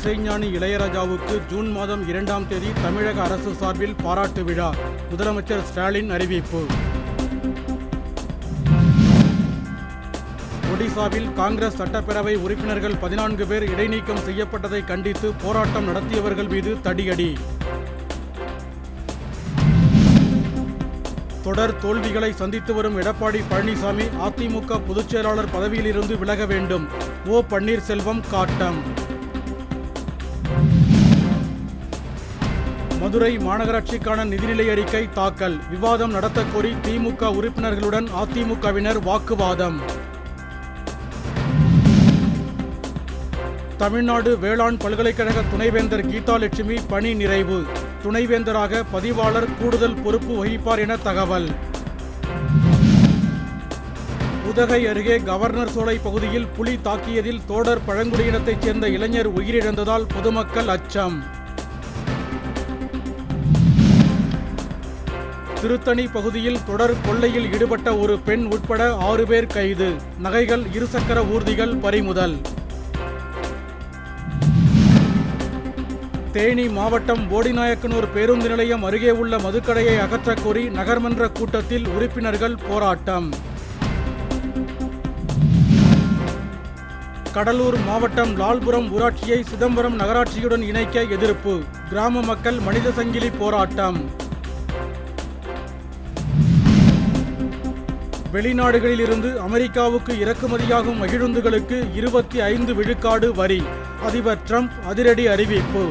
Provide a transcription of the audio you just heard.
இசைஞானி இளையராஜாவுக்கு ஜூன் மாதம் 2ஆம் தேதி தமிழக அரசு சார்பில் பாராட்டு விழா. முதலமைச்சர் ஸ்டாலின் அறிவிப்பு. ஒடிசாவில் காங்கிரஸ் சட்டப்பேரவை உறுப்பினர்கள் 14 பேர் இடைநீக்கம் செய்யப்பட்டதை கண்டித்து போராட்டம் நடத்தியவர்கள் மீது தடியடி. தொடர் தோல்விகளை சந்தித்து வரும் எடப்பாடி பழனிசாமி அதிமுக பொதுச் செயலாளர் பதவியிலிருந்து விலக வேண்டும். ஓ பன்னீர்செல்வம் காட்டம். மதுரை மாநகராட்சிக்கான நிதிநிலை அறிக்கை தாக்கல். விவாதம் நடத்த கோரி திமுக உறுப்பினர்களுடன் அதிமுகவினர் வாக்குவாதம். தமிழ்நாடு வேளாண் பல்கலைக்கழக துணைவேந்தர் கீதாலட்சுமி பணி நிறைவு. துணைவேந்தராக பதிவாளர் கூடுதல் பொறுப்பு வகிப்பார் என தகவல். உதகை அருகே கவர்னர் சோலை பகுதியில் புலி தாக்கியதில் தோடர் பழங்குடியினத்தைச் சேர்ந்த இளைஞர் உயிரிழந்ததால் பொதுமக்கள் அச்சம். திருத்தணி பகுதியில் தொடர் கொள்ளையில் ஈடுபட்ட ஒரு பெண் உட்பட 6 பேர் கைது. நகைகள், இருசக்கர ஊர்திகள் பறிமுதல். தேனி மாவட்டம் போடிநாயக்கனூர் பேருந்து நிலையம் அருகே உள்ள மதுக்கடையை அகற்றக் கோரி நகர்மன்ற கூட்டத்தில் உறுப்பினர்கள் போராட்டம். கடலூர் மாவட்டம் லால்புரம் ஊராட்சியை சிதம்பரம் நகராட்சியுடன் இணைக்க எதிர்ப்பு. கிராம மக்கள் மனித சங்கிலி போராட்டம். வெளிநாடுகளில் இருந்து அமெரிக்காவுக்கு இறக்குமதியாகும் மகிழுந்துகளுக்கு 25 விழுக்காடு வரி. அதிபர் டிரம்ப் அதிரடி அறிவிப்பு.